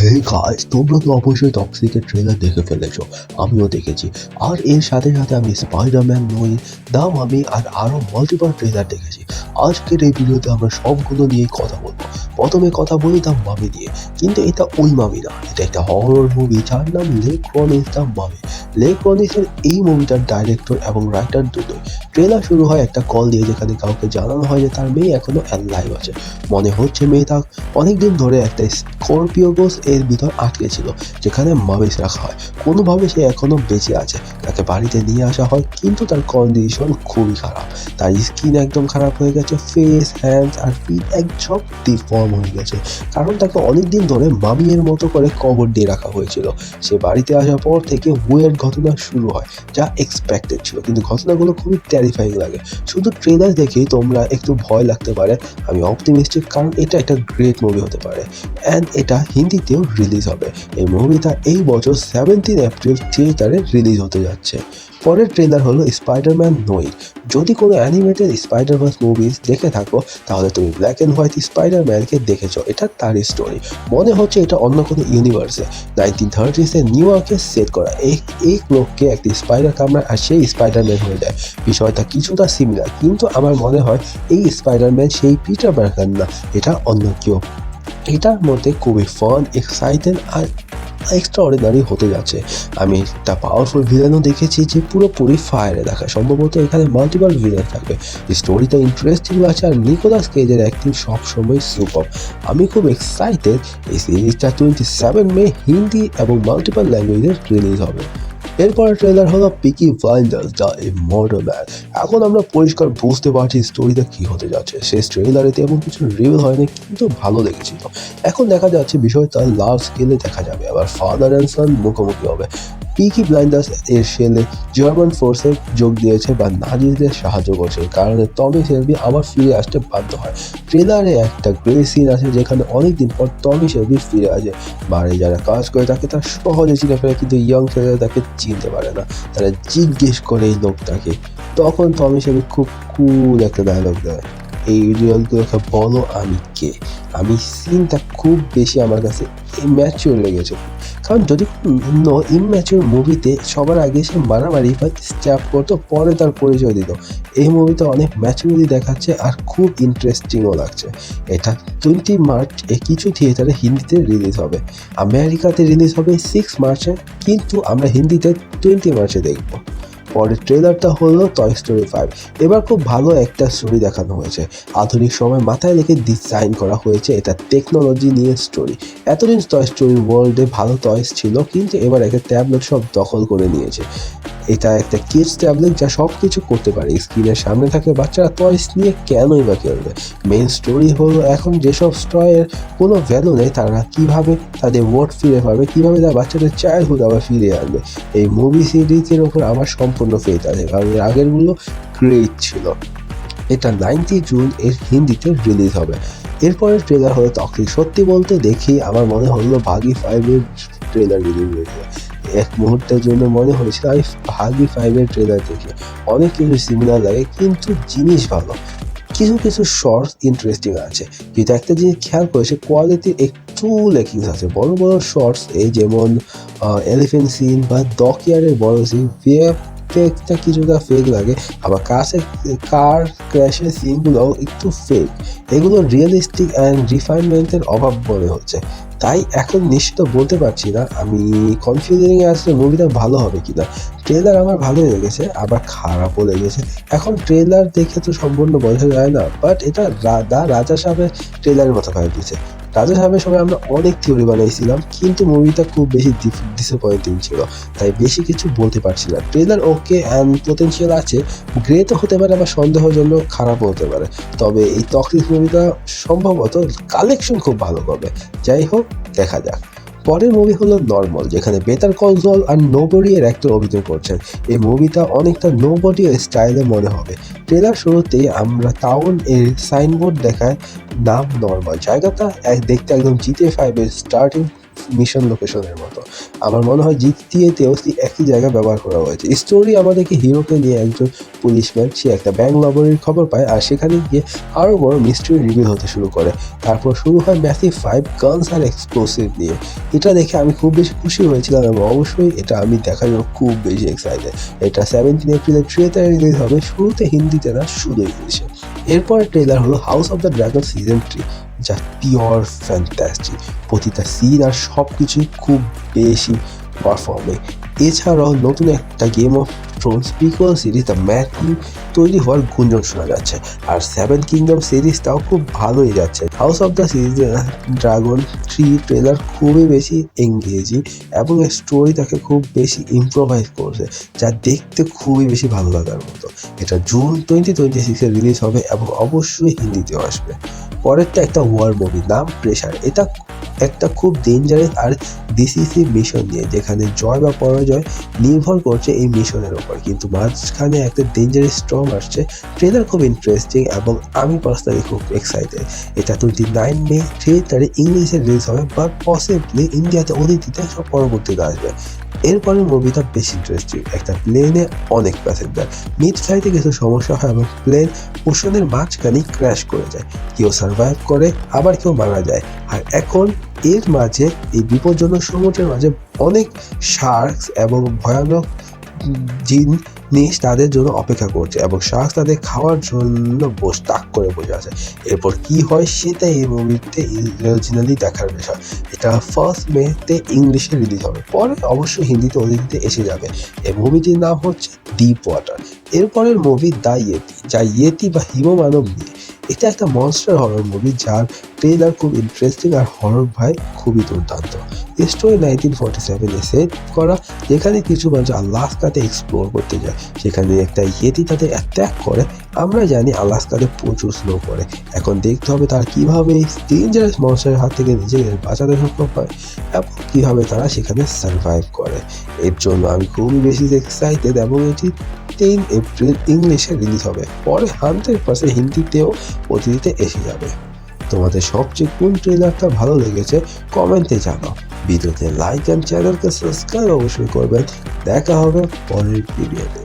Hey guys, তোমরা তো অবশ্যই টক্সিকের ট্রেলার দেখে ফেলেছো, আমিও দেখেছি। আর এর সাথে সাথে আমি স্পাইডারম্যান নই, দ্য মামি আর আরও মাল্টিপল ট্রেলার দেখেছি। আজকের এই ভিডিওতে আমরা সবগুলো নিয়েই কথা বলবো। প্রথমে কথা বলি দ্য মামি নিয়ে, কিন্তু এটা ওই মামি না, এটা একটা হরর মুভি যার নাম লে ক্রনিস দ্য মামি। লে ক্রনিসের এই মুভিটার ডাইরেক্টর এবং রাইটার দুটোই। ট্রেলার শুরু হয় একটা কল দিয়ে, যেখানে কাউকে জানানো হয় যে তার মেয়ে এখনো অ্যালাইভ আছে। মনে হচ্ছে মেয়েটা অনেকদিন ধরে একটা স্করপিও গোস এর ভিতর আটকে ছিল, যেখানে মামিস রাখা হয়। কোনোভাবে সে এখনো বেঁচে আছে। তাকে বাড়িতে নিয়ে আসা হয়, কিন্তু তার কন্ডিশন খুবই খারাপ। তার স্কিন একদম খারাপ হয়ে গেছে, ফেস, হ্যান্ডস আর ফিট একদম ডিফর্ম হয়ে গেছে, কারণ তাকে অনেকদিন ধরে মামিয়ের মতো করে কবর দিয়ে রাখা হয়েছিল। সে বাড়িতে আসার পর থেকে ওয়েয়ার্ড ঘটনা শুরু হয়, যা এক্সপেক্টেড ছিল, কিন্তু ঘটনাগুলো খুবই টেরিফাইং লাগে। শুধু ট্রেলার দেখেই তোমরা একটু ভয় লাগতে পারে। আমি অপটিমিস্টিক, কারণ এটা একটা গ্রেট মুভি হতে পারে। অ্যান্ড এটা হিন্দিতেও রিলিজ হবে। এই মুভিটা এই বছর 17 এপ্রিল থিয়েটারে রিলিজ হতে যাচ্ছে। পরের ট্রেলার হলো স্পাইডারম্যান নোই। যদি কোনো অ্যানিমেটেড স্পাইডারভার্স মুভিজ দেখে থাকো, তাহলে তুমি ব্ল্যাক অ্যান্ড হোয়াইট স্পাইডারম্যানকে দেখেছো। এটা তার স্টোরি। মনে হচ্ছে এটা অন্য কোনো ইউনিভার্সে 1930s নিউ ইয়র্কে সেট করা। এই লোককে একটি স্পাইডার কামড়ায় আর সেই স্পাইডারম্যান হয়ে যায়। বিষয়টা কিছুটা সিমিলার, কিন্তু আমার মনে হয় এই স্পাইডারম্যান সেই পিটার পার্কার না, এটা অন্য কেউ। এটার মধ্যে খুবই ফান, এক্সাইটেড আর এক্সট্রাঅর্ডিনারি হতে যাচ্ছে। আমি একটা পাওয়ারফুল ভিলেনও দেখেছি, যে পুরোপুরি ফায়ারে দেখা। সম্ভবত এখানে মাল্টিপল ভিলেন থাকবে। স্টোরিটা ইন্টারেস্টিং আছে, আর নিকোলাস কেজের অ্যাক্টিং সবসময় সুপার। আমি খুব এক্সাইটেড। এই সিরিজটা 27 মে হিন্দি এবং মাল্টিপল ল্যাঙ্গুয়েজের রিলিজ হবে। এরপর ট্রেলার হলো পিকি ব্লাইন্ডার্স দ্য ইমর্টাল ম্যান। এখন আমরা পরিষ্কার বুঝতে পারছি স্টোরিটা কি হতে যাচ্ছে। শেষ ট্রেলারে তেমন কিছু রিভিল হয়নি, কিন্তু ভালো লেগেছিল। এখন দেখা যাচ্ছে বিষয়টা লার্জ স্কেলে দেখা যাবে, আবার ফাদার অ্যান্ড সন মুখোমুখি হবে। পিকি ব্লাইন্ডার্স এর শেলে জার্মান ফোর্সে যোগ দিয়েছে বা নাজিদের সাহায্য করছে, কারণ টমি শেলবি আবার ফিরে আসতে বাধ্য হয়। ট্রেলারে একটা গ্রে সিন আছে, যেখানে অনেকদিন পর টমি শেলবি ফিরে আসে। বাড়ি যারা কাজ করে তাকে তার সহজে চিনে ফেলে, কিন্তু ইয়ং ছেলেরা তাকে চিনতে পারে না। তারা জিজ্ঞেস করে এই লোকটাকে। তখন টমি শেলবি খুব কুল একটা ডায়লগ দেয়, এই রিয়েলগুলোকে বলো আমি কে। আমি সিনটা খুব বেশি আমার কাছে ম্যাচিওর লেগেছে, কারণ যদি অন্য ইম্যাচিওর মুভিতে সবার আগে সে মারামারি বা স্ট্যাপ করতো, পরে তার পরিচয় দিত। এই মুভিতে অনেক ম্যাচুরিটি দেখাচ্ছে আর খুব ইন্টারেস্টিংও লাগছে। এটা 20 মার্চ কিছু থিয়েটারে হিন্দিতে রিলিজ হবে। আমেরিকাতে রিলিজ হবে 6 মার্চে, কিন্তু আমরা হিন্দিতে 20 মার্চে দেখব। পরের ট্রেলারটা হলো টয় স্টোরি 5। এবার খুব ভালো একটা স্টোরি দেখানো হয়েছে। আধুনিক সময় মাথায় রেখে ডিজাইন করা হয়েছে। এটা টেকনোলজি নিয়ে স্টোরি। এতদিন টয় স্টোরি ওয়ার্ল্ডে ভালো টয়স ছিল, কিন্তু এবার একটা ট্যাবলেট সব দখল করে নিয়েছে। এটা একটা কিডস ট্যাবলেট যা সব কিছু করতে পারে। স্ক্রিনের সামনে থাকলে বাচ্চারা টয়স নিয়ে কেনই বা খেলবে। মেইন স্টোরি হলো এখন যেসব টয়ের কোনো ভ্যালু নেই, তারা কীভাবে তাদের ওয়ার্ড ফিরে পাবে, কীভাবে তার বাচ্চাদের চাইল্ডহুড আবার ফিরে আনবে। এই মুভি সিরিজের ওপর আমার সম্পূর্ণ ফেথ আছে, কারণ এর আগেরগুলো গ্রেট ছিল। এটা 9 জুন এর হিন্দিতে রিলিজ হবে। এরপরের ট্রেলার হলো টক্সিক। সত্যি বলতে দেখি আমার মনে হলো ভাগি 5-এর ট্রেলার রিলিজ হয়েছে। এক মুহূর্তের জন্য মনে হয়েছিল আমি ভাগি 5-এর ট্রেলার দেখি। অনেক কিছু সিমিলার লাগে, কিন্তু জিনিস ভালো। কিছু কিছু শর্টস ইন্টারেস্টিং আছে, কিন্তু একটা জিনিস খেয়াল করেছে, কোয়ালিটির একটু লেকিংস আছে। বড় বড় শর্টস, এই যেমন এলিফেন্ট সিন বা ডকইয়ার্ডের বড় সিন, ফেকটা কিছুটা ফেক লাগে। আবার কার ক্র্যাশের সিনগুলো একটু ফেক। এগুলো রিয়েলিস্টিক অ্যান্ড রিফাইনমেন্টের অভাব মনে হচ্ছে। তাই এখন নিশ্চিত বলতে পারছি না। আমি কনফিউজিং আসলে মুভিটা ভালো হবে কিনা। ট্রেলার আমার ভালোই লেগেছে, আবার খারাপও লেগেছে। এখন ট্রেলার দেখে তো সম্পূর্ণ বোঝা যায় না, বাট এটা রাজা সাহেবের ট্রেলারের মতো ভাবে দিয়েছে। রাজা সাহেবের সময় আমরা অনেক থিওরি বানাইছিলাম, কিন্তু মুভিটা খুব বেশি ডিসঅ্যাপয়েন্টিং ছিল, তাই বেশি কিছু বলতে পারছি না। ট্রেলার ওকে অ্যান্ড পোটেনশিয়াল আছে, গ্রে তো হতে পারে, আবার সন্দেহজনক খারাপও হতে পারে। তবে এই টক্সিক মুভিটা সম্ভবত কালেকশন খুব ভালো করবে। যাই হোক, দেখা যাক। পরের মুভি হলো নর্মাল, যেখানে বেটার কল সল আর নোবডি এর অ্যাক্টর অভিনয় করছেন। এই মুভিটা অনেকটা নোবডি এর স্টাইলে মনে হবে। ট্রেলার শুরুতেই আমরা টাউন এর সাইনবোর্ড দেখায়, নাম নর্মাল। জায়গাটা দেখতে একদম GTA 5-এর স্টার্টিং মিশন লোকেশনের মতো। আমার মনে হয় জিটিএতেও একই জায়গা ব্যবহার করা হয়েছে। স্টোরি আমাদেরকে হিরোকে নিয়ে একজন পুলিশম্যান, সে একটা ব্যাংক রবারির খবর পায় আর সেখানে গিয়ে আরও বড় মিস্ট্রি রিভিল হতে শুরু করে। তারপর শুরু হয় ম্যাসিভ 5 গানস আর এক্সপ্লোসিভ নিয়ে। এটা দেখে আমি খুব বেশি খুশি হয়েছিলাম এবং অবশ্যই এটা আমি দেখার জন্য খুব বেশি এক্সাইটেড। এটা 17 এপ্রিলে থিয়েটারে রিলিজ হবে, শুরুতে হিন্দিতে না, শুধু ইংলিশে। এরপর ট্রেলার হলো house of the dragon season 3, যা পিওর ফ্যান্টাস্টিক। প্রতিটা সিন আর সব কিছুই খুব বেশি পারফর্মিং। এছাড়াও নতুন একটা game of Thrones prequel series the mad king তৈরি হওয়ার গুঞ্জন শোনা যাচ্ছে, আর 7 কিংডম সিরিজটাও খুব ভালোই যাচ্ছে। House of the series dragon 3 trailer খুবই বেশি এঙ্গেজিং এবং স্টোরি তাকে খুব বেশি ইম্প্রোভাইজ করছে, যা দেখতে খুবই বেশি ভালো লাগার মতো। এটা জুন 2026-এ রিলিজ হবে এবং অবশ্যই হিন্দিতেও আসবে। পরেরটা একটা ওয়ার মুভি, নাম প্রেশার। এটা একটা খুব ডেঞ্জারাস আর ডিসিসিভ মিশন নিয়ে, যেখানে জয় বা পরাজয় নির্ভর করছে এই মিশনের ওপর। কিন্তু মাঝখানে একটা ডেঞ্জারাস স্টর্ম আসছে। ট্রেলার খুব ইন্টারেস্টিং এবং আমি পার্সোনালি খুব এক্সাইটেড। এটা 29 মে থিয়েটারে ইংলিশে রিলিজ হবে, বাট পসিবলি ইন্ডিয়াতে OTT-তে সব পরবর্তীতে আসবে। এরপরের মুভিটা বেশ ইন্টারেস্টিং। একটা প্লেনে অনেক প্যাসেঞ্জার, মিড ফ্লাইটে কিছু সমস্যা হয় এবং প্লেন ওশনের মাঝখানে ক্র্যাশ করে যায়। কেউ সার্ভাইভ করে, আবার কেউ মারা যায়। আর এখন এর মাঝে, এই বিপজ্জনক সমুদ্রের মাঝে অনেক শার্কস এবং ভয়ানক জিনিস তাদের জন্য অপেক্ষা করছে এবং শার্কস তাদের খাওয়ার জন্য তাক করে বসে আছে। এরপর কি হয় সেটা এই মুভিতে অরিজিনালি দেখার বিষয়। এটা 1 মেতে ইংলিশে রিলিজ হবে, পরে অবশ্যই হিন্দিতে OTT-তে এসে যাবে। এই মুভিটির নাম হচ্ছে ডিপ ওয়াটার। এরপরের মুভি দ্য ইয়েতি, যা ইয়েতি বা হিমমানব নিয়ে। এটা একটা মনস্টার হরর মুভি যার ট্রেলার খুব ইন্টারেস্টিং আর হরর ভাই খুবই দুর্দান্ত। স্টোরি 1947-এ সেট করা, যেখানে কিছু মানুষ আলাস্কাতে এক্সপ্লোর করতে যায়। সেখানে একটা ইয়েতি তাদের অ্যাটাক করে। আমরা জানি আলাস্কাতে প্রচুর স্নো পড়ে। এখন দেখতে হবে তারা কীভাবে এই ডেঞ্জারাস মনস্টারের হাত থেকে নিজেদের বাঁচাতে সক্ষম হয় এবং কীভাবে তারা সেখানে সার্ভাইভ করে। এর জন্য আমি খুবই বেশি এক্সাইটেড এবং এটি 3 এপ্রিল ইংলিশে রিলিজ হবে, পরে 100% হিন্দিতেও OTT-তে এসে যাবে। তোমাদের সবচেয়ে কোন ট্রেলারটা ভালো লেগেছে কমেন্টে জানাও। ভিডিওতে লাইক অ্যান্ড চ্যানেলকে সাবস্ক্রাইব অবশ্যই করবেন। দেখা হবে পরের ভিডিওতে।